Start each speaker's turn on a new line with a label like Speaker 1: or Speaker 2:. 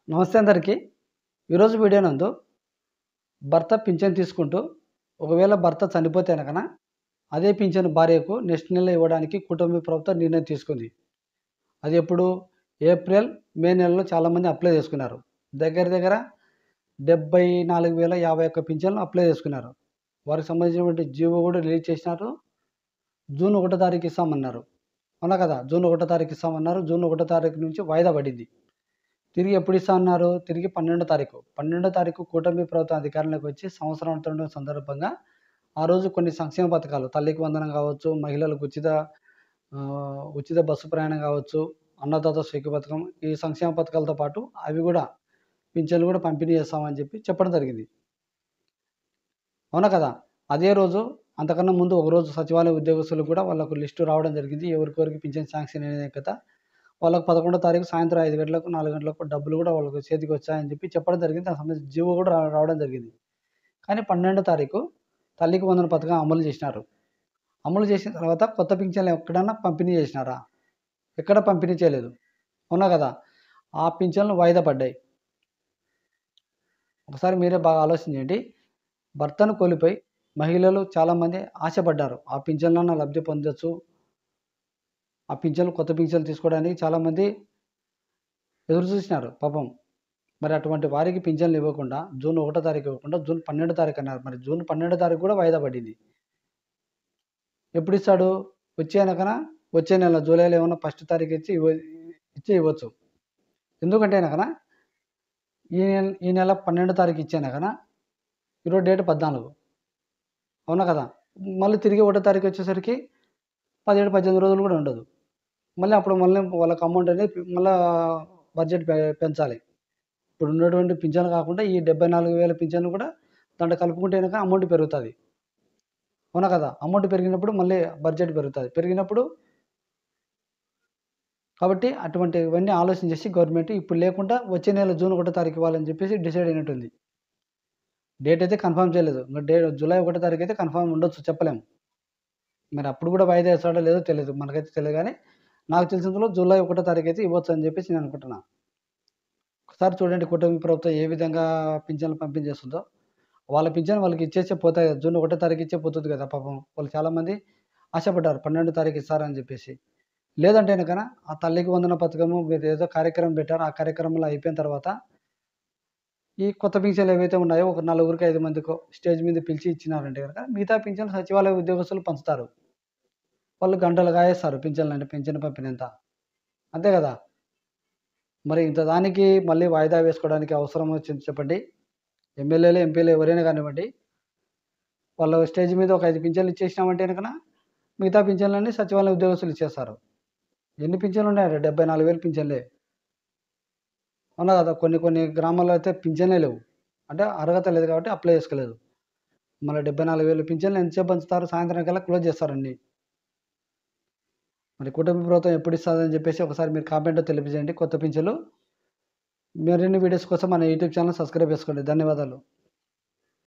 Speaker 1: నమస్తే అందరికీ. ఈరోజు వీడియో నందు భర్త పింఛన్ తీసుకుంటూ ఒకవేళ భర్త చనిపోతే గనకన అదే పింఛన్ భార్యకు నెక్స్ట్ నెల ఇవ్వడానికి కుటుంబ ప్రభుత్వం నిర్ణయం తీసుకుంది. అది ఎప్పుడు ఏప్రిల్, మే నెలలో చాలామంది అప్లై చేసుకున్నారు. దగ్గర దగ్గర 74,051 పింఛన్లు అప్లై చేసుకున్నారు. వారికి సంబంధించినటువంటి జీవో కూడా రిలీజ్ చేసినారు. జూన్ 1 తారీఖు ఇస్తామన్నారు. అవునా కదా! జూన్ 1 తారీఖు ఇస్తామన్నారు. జూన్ 1 తారీఖు నుంచి వాయిదా పడింది. తిరిగి ఎప్పుడు ఇస్తా అన్నారు? తిరిగి 12 తారీఖు. 12 తారీఖు కూటమి ప్రభుత్వం అధికారంలోకి వచ్చి సంవత్సరం అవుతున్న సందర్భంగా ఆ రోజు కొన్ని సంక్షేమ పథకాలు తల్లికి వందనం కావచ్చు, మహిళలకు ఉచిత బస్సు ప్రయాణం కావచ్చు, అన్నదాత సుఖీ పథకం, ఈ సంక్షేమ పథకాలతో పాటు అవి కూడా పింఛన్లు కూడా పంపిణీ చేస్తామని చెప్పడం జరిగింది. అవునా కదా! అదే రోజు అంతకన్నా ముందు ఒకరోజు సచివాలయ ఉద్యోగస్తులకు కూడా వాళ్ళకు లిస్టు రావడం జరిగింది. ఎవరికెవరికి పింఛన్ శాంక్షన్ అనే కదా వాళ్ళకు 11 తారీఖు సాయంత్రం 5 గంటలకు, 4 గంటలకు డబ్బులు కూడా వాళ్ళకి చేతికి వచ్చాయని చెప్పడం జరిగింది. దానికి సంబంధించి జీవో కూడా రావడం జరిగింది. కానీ 12 తారీఖు తల్లికి వందన పథకం అమలు చేసినారు. అమలు చేసిన తర్వాత కొత్త పింఛన్లు ఎక్కడన్నా పంపిణీ చేసినారా? ఎక్కడ పంపిణీ చేయలేదు. అవునా కదా! ఆ పింఛన్లు వాయిదా పడ్డాయి. ఒకసారి మీరే బాగా ఆలోచించండి. భర్తను కోల్పోయి మహిళలు చాలామంది ఆశపడ్డారు. ఆ పింఛన్లన్నా లబ్ధి పొందొచ్చు. ఆ పింఛన్లు కొత్త పింఛన్లు తీసుకోవడానికి చాలామంది ఎదురు చూసినారు పాపం. మరి అటువంటి వారికి పింఛన్లు ఇవ్వకుండా జూన్ 1 తారీఖు ఇవ్వకుండా జూన్ 12 తారీఖు అన్నారు. మరి జూన్ 12 తారీఖు కూడా వాయిదా పడింది. ఎప్పుడు ఇస్తాడు? వచ్చే నెల జూలైలో ఏమన్నా ఫస్ట్ తారీఖు ఇవ్వచ్చు. ఎందుకంటే ఈ నెల 12 తారీఖు ఇచ్చానకనా ఈరోజు డేట్ 14. అవునా కదా! మళ్ళీ తిరిగి 1 తారీఖు వచ్చేసరికి 17, 18 రోజులు కూడా ఉండదు. మళ్ళీ వాళ్ళకి అమౌంట్ అనేది మళ్ళా బడ్జెట్ పెంచాలి. ఇప్పుడు ఉన్నటువంటి పింఛన్లు కాకుండా ఈ 74,000 పింఛన్లు కూడా దాంట్లో కలుపుకుంటే అమౌంట్ పెరుగుతుంది. అవునా కదా! అమౌంట్ పెరిగినప్పుడు మళ్ళీ బడ్జెట్ పెరుగుతుంది. కాబట్టి అటువంటివన్నీ ఆలోచన చేసి గవర్నమెంట్ ఇప్పుడు లేకుండా వచ్చే నెల జూన్ 1 తారీఖు ఇవ్వాలని చెప్పేసి డిసైడ్ అయినట్టుంది. డేట్ అయితే కన్ఫర్మ్ చేయలేదు. జూలై 1 తారీఖు అయితే కన్ఫర్మ్ ఉండొచ్చు, చెప్పలేము. మరి అప్పుడు కూడా వాయిదా వేస్తాడో లేదో తెలియదు. మనకైతే తెలియదు. కానీ నాకు తెలిసినంతలో జూలై 1 తారీఖు అయితే ఇవ్వచ్చు అని చెప్పేసి నేను అనుకుంటున్నా. ఒకసారి చూడండి కూటమి ప్రభుత్వం ఏ విధంగా పింఛన్లు పంపిణీ చేస్తుందో. వాళ్ళ పింఛన్ వాళ్ళకి ఇచ్చేస్తే పోతాయి. జూన్ 1 తారీఖు ఇచ్చే పోతుంది కదా పాపం. వాళ్ళు చాలామంది ఆశపడ్డారు 12 తారీఖు ఇస్తారని చెప్పేసి. లేదంటే ఆ తల్లికి వందన పథకము మీరు ఏదో కార్యక్రమం పెట్టారో ఆ కార్యక్రమంలో అయిపోయిన తర్వాత ఈ కొత్త పింఛన్లు ఏవైతే ఉన్నాయో ఒక 4గురికి 5 మందికో స్టేజ్ మీద పిలిచి ఇచ్చినారంటే మిగతా పింఛన్లు సచివాలయ ఉద్యోగస్తులు పంచుతారు. వాళ్ళు గంటలు కాయేస్తారు పింఛన్ పంపిణీ అంతా. అంతే కదా! మరి ఇంత దానికి మళ్ళీ వాయిదా వేసుకోవడానికి అవసరం వచ్చింది చెప్పండి? ఎమ్మెల్యేలు, ఎంపీలు ఎవరైనా కానివ్వండి, వాళ్ళు స్టేజ్ మీద ఒక 5 పింఛన్లు ఇచ్చేసినామంటే మిగతా పింఛన్లన్నీ సచివాలయ ఉద్యోగస్తులు ఇచ్చేస్తారు. ఎన్ని పింఛన్లు ఉన్నాయంటే 74,000 పింఛన్లే. అవునా కదా! కొన్ని గ్రామాల్లో అయితే పింఛన్లే లేవు. అంటే అర్హత లేదు కాబట్టి అప్లై చేసుకోలేదు. మళ్ళీ 74,000 పింఛన్లు ఎంతసేపు పంచుతారు? సాయంత్రం కల్లా క్లోజ్ చేస్తారండి. మరి కుటుంబ ప్రభుత్వం ఎప్పుడు ఇస్తుందని చెప్పేసి ఒకసారి మీరు కామెంట్లో తెలియజేయండి. కొత్త పింఛన్లు మరిన్ని వీడియోస్ కోసం మన యూట్యూబ్ ఛానల్ సబ్స్క్రైబ్ చేసుకోండి. ధన్యవాదాలు.